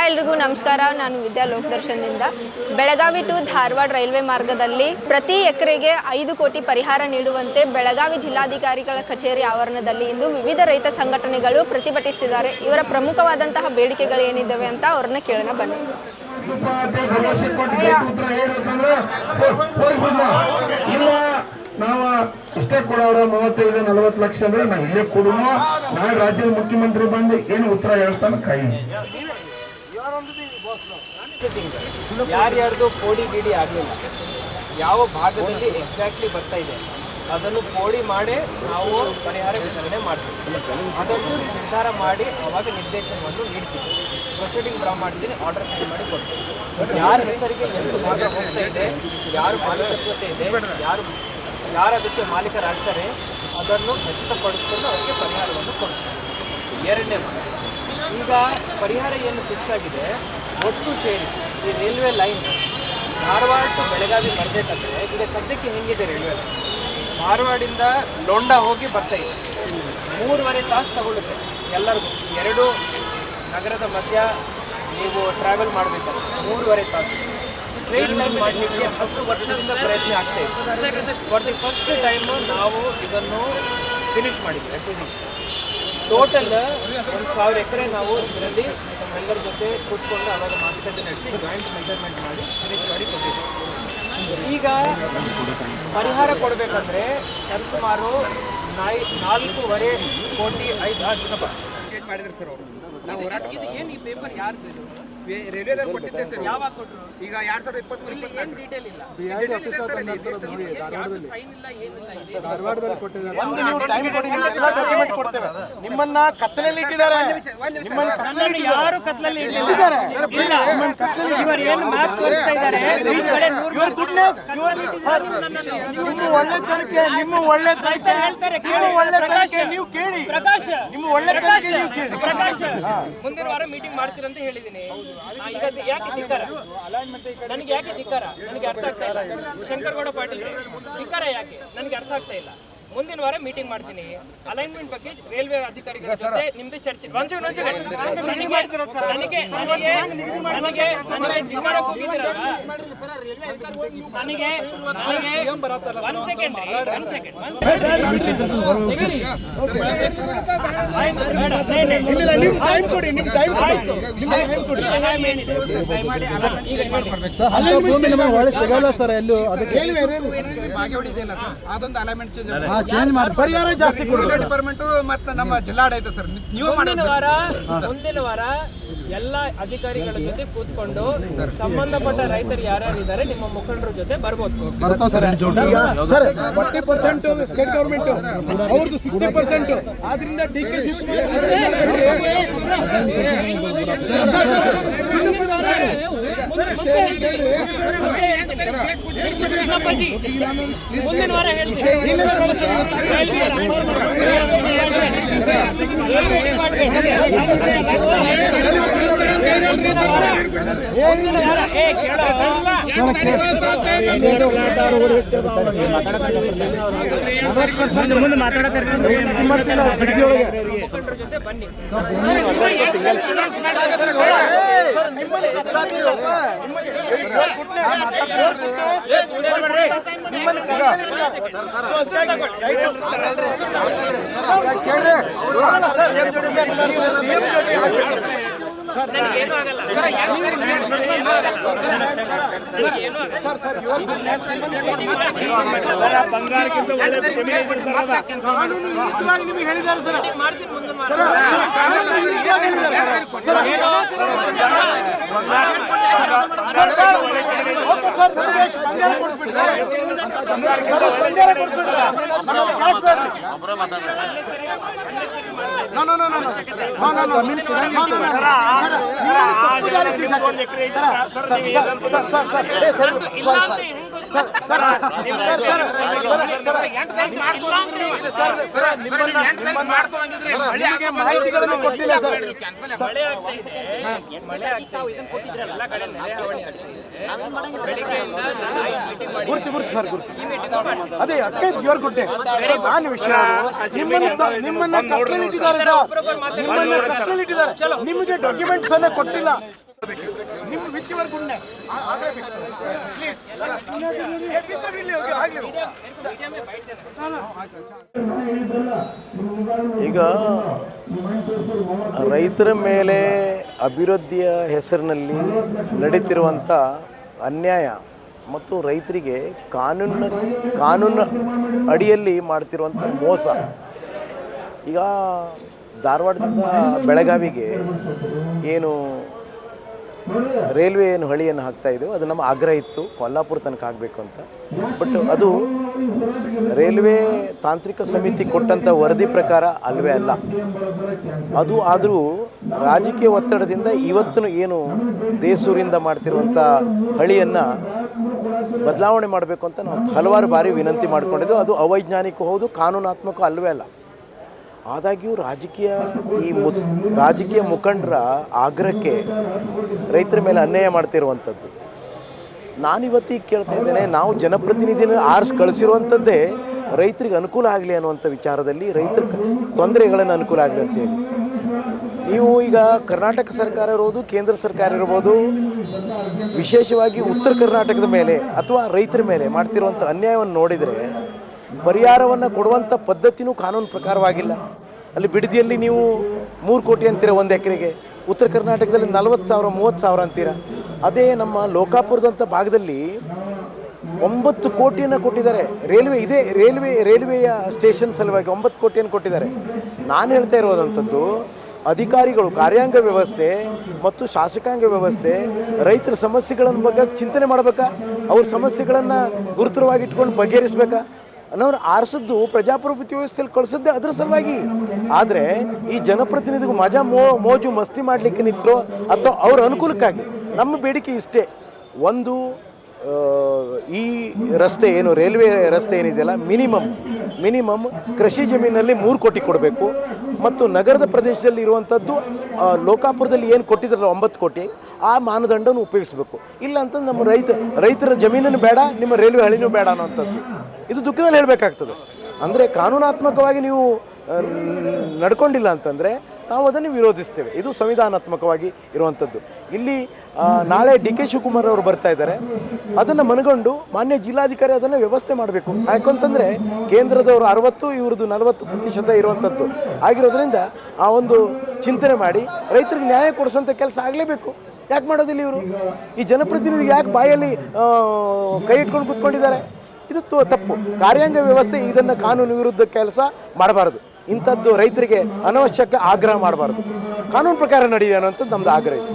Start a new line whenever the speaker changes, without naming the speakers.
ಎಲ್ರಿಗೂ ನಮಸ್ಕಾರ. ನಾನು ವಿದ್ಯಾ ಲೋಕದರ್ಶನದಿಂದ. ಬೆಳಗಾವಿ ಟು ಧಾರವಾಡ ರೈಲ್ವೆ ಮಾರ್ಗದಲ್ಲಿ ಪ್ರತಿ ಎಕರೆಗೆ 5 ಕೋಟಿ ಪರಿಹಾರ ನೀಡುವಂತೆ ಬೆಳಗಾವಿ ಜಿಲ್ಲಾಧಿಕಾರಿಗಳ ಕಚೇರಿ ಆವರಣದಲ್ಲಿ ಇಂದು ವಿವಿಧ ರೈತ ಸಂಘಟನೆಗಳು ಪ್ರತಿಭಟಿಸುತ್ತಿದ್ದಾರೆ. ಇವರ ಪ್ರಮುಖವಾದಂತಹ ಬೇಡಿಕೆಗಳು ಏನಿದ್ದಾವೆ ಅಂತ ಅವ್ರನ್ನ ಕೇಳೋಣ ಬನ್ನಿ.
ನಾವು ಇಷ್ಟೇ ಕೊಡೋರು 35-40 ಲಕ್ಷ ಅಂದ್ರೆ ನಾವು ಇಲ್ಲೇ ಕೊಡೋಣ. ನಾಳೆ ರಾಜ್ಯದ ಮುಖ್ಯಮಂತ್ರಿ ಬಂದು ಏನು ಉತ್ತರ ಹೇಳ್ತಾನೆ ಕೈ
ಯಾರ್ಯಾರ್ದು ಪೋಡಿ ಗಿಡಿ ಆಗಲಿಲ್ಲ, ಯಾವ ಭಾಗದಲ್ಲಿ ಎಕ್ಸಾಕ್ಟ್ಲಿ ಬರ್ತಾ ಇದೆ ಅದನ್ನು ಪೋಡಿ ಮಾಡಿ ನಾವು ಪರಿಹಾರ ವಿತರಣೆ ಮಾಡ್ತೀವಿ. ಅದನ್ನು ನಿರ್ಧಾರ ಮಾಡಿ ಅವಾಗ ನಿರ್ದೇಶನವನ್ನು ನೀಡ್ತೀವಿ. ಪ್ರೊಸೀಡಿಂಗ್ ಡ್ರಾ ಮಾಡ್ತೀನಿ, ಆರ್ಡರ್ ಸೈನ್ ಮಾಡಿ ಕೊಡ್ತೀವಿ. ಯಾರ ಹೆಸರಿಗೆ ಎಷ್ಟು ಭಾಗ ಹೋಗ್ತಾ ಇದೆ, ಯಾರು ಮಾಲೀಕತ್ವತೆ ಇದೆ, ಯಾರು ಅದಕ್ಕೆ ಮಾಲೀಕರಾಗ್ತಾರೆ ಅದನ್ನು ಖಚಿತಪಡಿಸ್ಕೊಂಡು ಅವರಿಗೆ ಪರಿಹಾರವನ್ನು ಕೊಡ್ತೀವಿ. ಎರಡನೇ ಈಗ ಪರಿಹಾರ ಏನು ಫಿಕ್ಸ್ ಆಗಿದೆ, ಒಟ್ಟು ಸೇರಿ ಈ railway line Dharwad to Belagavi ಬರಬೇಕಂದ್ರೆ ಈಗ ಸದ್ಯಕ್ಕೆ ಹೆಂಗಿದೆ ರೈಲ್ವೆ ಲೈನ್, ಧಾರವಾಡಿಂದ ಲೋಂಡಾ ಹೋಗಿ ಬರ್ತಾ ಇದೆ, 3.5 ತಾಸು ತಗೊಳ್ಳುತ್ತೆ ಎಲ್ಲರಿಗೂ. 2 ನಗರದ ಮಧ್ಯ ನೀವು ಟ್ರಾವೆಲ್ ಮಾಡಬೇಕಂದ್ರೆ 3.5 ತಾಸು. ಸ್ಟ್ರೈಟ್ ಲೈನ್ ಮಾಡಲಿಕ್ಕೆ 10 ವರ್ಷದಿಂದ ಪ್ರಯತ್ನ ಆಗ್ತಾ ಇದೆ. ಫಾರ್ ದಿ ಫಸ್ಟ್ ಟೈಮು ನಾವು ಇದನ್ನು ಫಿನಿಷ್ ಮಾಡಿದ್ವಿ. ಅಕ್ವಿಸಿಷನ್ ಟೋಟಲ್ 1,000 ಎಕರೆ ನಾವು ಇದರಲ್ಲಿ ಎಲ್ಲರ ಜೊತೆ ಕೂತ್ಕೊಂಡು ಅವಾಗ ಮಾತುಕತೆ ನಡೆಸಿ ಜಾಯಿಂಟ್ ಮೆಜರ್ಮೆಂಟ್ ಮಾಡಿ ಫಿನಿಷ್ ಮಾಡಿ ಕೊಟ್ಟಿದ್ದೀವಿ. ಈಗ ಪರಿಹಾರ ಕೊಡಬೇಕಂದ್ರೆ ಸರಿಸುಮಾರು 4.5 ಕೋಟಿ 5 ಲಕ್ಷ
ಚೇಂಜ್ ಮಾಡಿದ್ರು ಸರ್ ಅವರು. ನಾವು ಹೋರಾಟ
ಇದು ಏನು ಈ ಪೇಪರ್ ಯಾರ್ದು ಇದು
ರೈಲ್ವೆದವ್ರು ಕೊಟ್ಟಿದ್ದೆ ಸರ್.
ಯಾವಾಗ ಕೊಟ್ಟರು?
ಈಗ 2023
ಏನು ಡೀಟೇಲ್ ಇಲ್ಲ, ಸೈನ್ ಇಲ್ಲ, ಏನಿಲ್ಲ.
ನಿಮ್ಮನ್ನ ಕತ್ತಲಲ್ಲಿ ಇಟ್ಟಿದ್ದಾರೆ.
ಯಾರು ಕತ್ಲಲ್ಲಿ ಇಟ್ಟಿದ್ದಾರೆ? ಇವರು ಏನು ಮಾತು ತೋರಿಸ್ತಾ ಇದ್ದಾರೆ?
ನಿಮ್ಮ ಒಳ್ಳೆತನಕ್ಕೆ ನೀವು ಕೇಳಿ.
ಪ್ರಕಾಶ್,
ನಿಮ್ಮ ಒಳ್ಳೆತನಕ್ಕೆ ನೀವು ಕೇಳಿ.
ಪ್ರಕಾಶ್ ಮುಂದಿನ ವಾರ ಮೀಟಿಂಗ್ ಮಾಡ್ತೀರಂತ ಹೇಳಿದ್ದೀನಿ. ಈಗ ಯಾಕೆ ಧಿಕ್ಕಾರ? ನನಗೆ ಯಾಕೆ ಧಿಕ್ಕಾರ? ನನಗೆ ಅರ್ಥ ಆಗ್ತಾ ಇಲ್ಲ. ಶಂಕರಗೌಡ ಪಾಟೀಲ್ ಧಿಕ್ಕಾರ ಯಾಕೆ ನನಗೆ ಅರ್ಥ ಆಗ್ತಾ ಇಲ್ಲ. ಮುಂದಿನ ವಾರ ಮೀಟಿಂಗ್ ಮಾಡ್ತೀನಿ. ಅಲೈನ್ಮೆಂಟ್ ಬಗ್ಗೆ ರೈಲ್ವೆ ಅಧಿಕಾರಿಗಳ ಜೊತೆ ನಿಮ್ದು ಚರ್ಚೆ.
ಸಿಗಲ್ಲ ಸರ್ ಎಲ್ಲೂ. ಅದಕ್ಕೆ
ಅದೊಂದು ಅಲೈನ್ಮೆಂಟ್
ಚೇಂಜ್ ಮಾಡಿ ಪರಿಹಾರ ಜಾಸ್ತಿ ಕೊಡೋದು
ಡಿಪಾರ್ಟ್ಮೆಂಟ್ ಮತ್ತೆ ನಮ್ಮ ಜಿಲ್ಲಾಡಳಿತ ಸರ್. ನೀವು
ಮುಂದಿನ ವಾರ ಎಲ್ಲ ಅಧಿಕಾರಿಗಳ ಜೊತೆ ಕೂತ್ಕೊಂಡು ಸಂಬಂಧಪಟ್ಟ ರೈತರು ಯಾರ್ಯಾರಿದ್ದಾರೆ ನಿಮ್ಮ ಮುಖಂಡರ ಜೊತೆ ಬರ್ಬೋದು.
ಸರ್ 40% ಸ್ಟೇಟ್ ಗವರ್ಮೆಂಟ್, ಅವ್ರದ್ದು 60%. ಆದ್ರಿಂದ ಡಿಕೆ
ಮುಂದಿನ ವಾರ ಮುಂದೆ ಮಾತಾಡತಾರೆ ಜೊತೆ ಬನ್ನಿ. ನನಗೇನು ಆಗಲ್ಲ.
ಬಂಗಾರಕ್ಕಿಂತ ನಿಮಗೆ ಹೇಳಿದ್ದಾರೆ ಸರ್.
ಮಾಡ್ತೀನಿ ಮುಂದೆ
ಮಾಹಿತಿಗಳನ್ನು ಕೊಟ್ಟಿಲ್ಲ ಸರ್. ಗುರ್ತಿ ಸರ್ ಗುರ್ತಿ ಅದೇ ಅದಕ್ಕೆ ಪ್ಯೂರ್ ಗುಡ್ ಡೇ. ನಾನು ವಿಷಯ ನಿಮ್ಮನ್ನ ಕಷ್ಟದಲ್ಲಿಟ್ಟಿದ್ದಾರೆ ಸರ್, ನಿಮ್ಮನ್ನ ಕಷ್ಟದಲ್ಲಿಟ್ಟಿದ್ದಾರೆ. ನಿಮಗೆ ಡಾಕ್ಯುಮೆಂಟ್ಸ್ ಅನ್ನ ಕೊಟ್ಟಿಲ್ಲ. ನಿಮ್ಮ ವಿಚ್ ಯುವರ್ ಗುಡ್ನೆಸ್ ಆಗಲೇಬೇಕು ಪ್ಲೀಸ್
ಈಗ ರೈತರ ಮೇಲೆ ಅಭಿವೃದ್ಧಿಯ ಹೆಸರಿನಲ್ಲಿ ನಡೀತಿರುವಂಥ ಅನ್ಯಾಯ ಮತ್ತು ರೈತರಿಗೆ ಕಾನೂನು ಅಡಿಯಲ್ಲಿ ಮಾಡ್ತಿರುವಂಥ ಮೋಸ. ಈಗ ಧಾರವಾಡದಿಂದ ಬೆಳಗಾವಿಗೆ ಏನು ರೈಲ್ವೆ ಏನು ಹಳಿಯನ್ನು ಹಾಕ್ತಾ ಇದ್ದೇವೆ ಅದು ನಮ್ಮ ಆಗ್ರಹ ಇತ್ತು, ಕೊಲ್ಲಾಪುರ ತನಕ ಆಗಬೇಕು ಅಂತ. ಬಟ್ ಅದು ರೈಲ್ವೆ ತಾಂತ್ರಿಕ ಸಮಿತಿ ಕೊಟ್ಟಂಥ ವರದಿ ಪ್ರಕಾರ ಅಲ್ವೇ ಅಲ್ಲ. ಅದು ಆದರೂ ರಾಜಕೀಯ ಒತ್ತಡದಿಂದ ಇವತ್ತು ಏನು ದೇಸೂರಿಂದ ಮಾಡ್ತಿರುವಂಥ ಹಳಿಯನ್ನು ಬದಲಾವಣೆ ಮಾಡಬೇಕು ಅಂತ ನಾವು ಹಲವಾರು ಬಾರಿ ವಿನಂತಿ ಮಾಡಿಕೊಂಡಿದ್ದೆವು. ಅದು ಅವೈಜ್ಞಾನಿಕ ಹೌದು, ಕಾನೂನಾತ್ಮಕ ಅಲ್ವೇ ಅಲ್ಲ. ಆದಾಗ್ಯೂ ರಾಜಕೀಯ ಮುಖಂಡರ ಆಗ್ರಹಕ್ಕೆ ರೈತರ ಮೇಲೆ ಅನ್ಯಾಯ ಮಾಡ್ತಿರುವಂಥದ್ದು. ನಾನಿವತ್ತಿಗೆ ಕೇಳ್ತಾ ಇದ್ದೇನೆ, ನಾವು ಜನಪ್ರತಿನಿಧಿನ ಆರಿಸಿ ಕಳಿಸಿರುವಂಥದ್ದೇ ರೈತರಿಗೆ ಅನುಕೂಲ ಆಗಲಿ ಅನ್ನುವಂಥ ವಿಚಾರದಲ್ಲಿ, ರೈತರ ತೊಂದರೆಗಳನ್ನು ಅನುಕೂಲ ಆಗಲಿ ಅಂತೇಳಿ. ನೀವು ಈಗ ಕರ್ನಾಟಕ ಸರ್ಕಾರ ಇರ್ಬೋದು, ಕೇಂದ್ರ ಸರ್ಕಾರ ಇರ್ಬೋದು, ವಿಶೇಷವಾಗಿ ಉತ್ತರ ಕರ್ನಾಟಕದ ಮೇಲೆ ಅಥವಾ ರೈತರ ಮೇಲೆ ಮಾಡ್ತಿರುವಂಥ ಅನ್ಯಾಯವನ್ನು ನೋಡಿದರೆ ಪರಿಹಾರವನ್ನು ಕೊಡುವಂಥ ಪದ್ಧತಿನೂ ಕಾನೂನು ಪ್ರಕಾರವಾಗಿಲ್ಲ. ಅಲ್ಲಿ ಬಿಡದಿಯಲ್ಲಿ ನೀವು 3 ಕೋಟಿ ಅಂತೀರ 1 ಎಕರೆಗೆ, ಉತ್ತರ ಕರ್ನಾಟಕದಲ್ಲಿ 40,000 30,000 ಅಂತೀರ. ಅದೇ ನಮ್ಮ ಲೋಕಾಪುರದಂಥ ಭಾಗದಲ್ಲಿ 9 ಕೋಟಿಯನ್ನು ಕೊಟ್ಟಿದ್ದಾರೆ. ರೈಲ್ವೆಯ ಸ್ಟೇಷನ್ ಸಲುವಾಗಿ 9 ಕೋಟಿಯನ್ನು ಕೊಟ್ಟಿದ್ದಾರೆ. ನಾನು ಹೇಳ್ತಾ ಇರೋದಂಥದ್ದು, ಅಧಿಕಾರಿಗಳು ಕಾರ್ಯಾಂಗ ವ್ಯವಸ್ಥೆ ಮತ್ತು ಶಾಸಕಾಂಗ ವ್ಯವಸ್ಥೆ ರೈತರ ಸಮಸ್ಯೆಗಳನ್ನು ಬಗ್ಗೆ ಚಿಂತನೆ ಮಾಡಬೇಕಾ, ಅವ್ರ ಸಮಸ್ಯೆಗಳನ್ನು ಗುರುತರವಾಗಿಟ್ಕೊಂಡು ಬಗೆಹರಿಸ್ಬೇಕಾ? ಅನ್ನೋರು ಆರಿಸಿದ್ದು ಪ್ರಜಾಪ್ರಭುತ್ವ ವ್ಯವಸ್ಥೆಯಲ್ಲಿ ಕಳಿಸಿದ್ದೆ ಅದರ ಸಲುವಾಗಿ. ಆದರೆ ಈ ಜನಪ್ರತಿನಿಧಿಗೂ ಮೋಜು ಮಸ್ತಿ ಮಾಡಲಿಕ್ಕೆ ನಿಂತರೋ ಅಥವಾ ಅವ್ರ ಅನುಕೂಲಕ್ಕಾಗಿ ನಮ್ಮ ಬೇಡಿಕೆ ಇಷ್ಟೇ. ಒಂದು, ಈ ರಸ್ತೆ ಏನು ರೈಲ್ವೆ ರಸ್ತೆ ಏನಿದೆಯಲ್ಲ, ಮಿನಿಮಮ್ ಕೃಷಿ ಜಮೀನಲ್ಲಿ 3 ಕೋಟಿ ಕೊಡಬೇಕು. ಮತ್ತು ನಗರದ ಪ್ರದೇಶದಲ್ಲಿ ಇರುವಂಥದ್ದು ಲೋಕಾಪುರದಲ್ಲಿ ಏನು ಕೊಟ್ಟಿದ್ರಲ್ಲ 9 ಕೋಟಿ, ಆ ಮಾನದಂಡವನ್ನು ಉಪಯೋಗಿಸಬೇಕು. ಇಲ್ಲ ಅಂತ ನಮ್ಮ ರೈತರ ಜಮೀನನ್ನು ಬೇಡ, ನಿಮ್ಮ ರೈಲ್ವೆ ಹಳಿನೂ ಬೇಡ ಅನ್ನೋವಂಥದ್ದು. ಇದು ದುಃಖದಲ್ಲಿ ಹೇಳಬೇಕಾಗ್ತದೆ. ಅಂದರೆ ಕಾನೂನಾತ್ಮಕವಾಗಿ ನೀವು ನಡ್ಕೊಂಡಿಲ್ಲ ಅಂತಂದರೆ ನಾವು ಅದನ್ನು ವಿರೋಧಿಸ್ತೇವೆ. ಇದು ಸಂವಿಧಾನಾತ್ಮಕವಾಗಿ ಇರುವಂಥದ್ದು. ಇಲ್ಲಿ ನಾಳೆ DK ಶಿವಕುಮಾರ್ ಅವರು ಬರ್ತಾ ಇದ್ದಾರೆ. ಅದನ್ನು ಮನಗಂಡು ಮಾನ್ಯ ಜಿಲ್ಲಾಧಿಕಾರಿ ಅದನ್ನು ವ್ಯವಸ್ಥೆ ಮಾಡಬೇಕು. ಯಾಕಂತಂದರೆ ಕೇಂದ್ರದವರು 60, ಇವ್ರದ್ದು 40% ಇರುವಂಥದ್ದು ಆಗಿರೋದ್ರಿಂದ ಆ ಒಂದು ಚಿಂತನೆ ಮಾಡಿ ರೈತರಿಗೆ ನ್ಯಾಯ ಕೊಡಿಸೋಂಥ ಕೆಲಸ ಆಗಲೇಬೇಕು. ಯಾಕೆ ಮಾಡೋದಿಲ್ಲ ಇವರು? ಈ ಜನಪ್ರತಿನಿಧಿಗೆ ಯಾಕೆ ಬಾಯಲ್ಲಿ ಕೈ ಇಟ್ಕೊಂಡು ಕೂತ್ಕೊಂಡಿದ್ದಾರೆ? ಇದು ತಪ್ಪು. ಕಾರ್ಯಾಂಗ ವ್ಯವಸ್ಥೆ ಇದನ್ನು ಕಾನೂನು ವಿರುದ್ಧ ಕೆಲಸ ಮಾಡಬಾರ್ದು. ಇಂಥದ್ದು ರೈತರಿಗೆ ಅನವಶ್ಯಕ ಆಗ್ರಹ ಮಾಡಬಾರ್ದು. ಕಾನೂನು ಪ್ರಕಾರ ನಡೀಲಿ ಅನ್ನೋಂಥದ್ದು ನಮ್ಮದು ಆಗ್ರಹ ಇದೆ.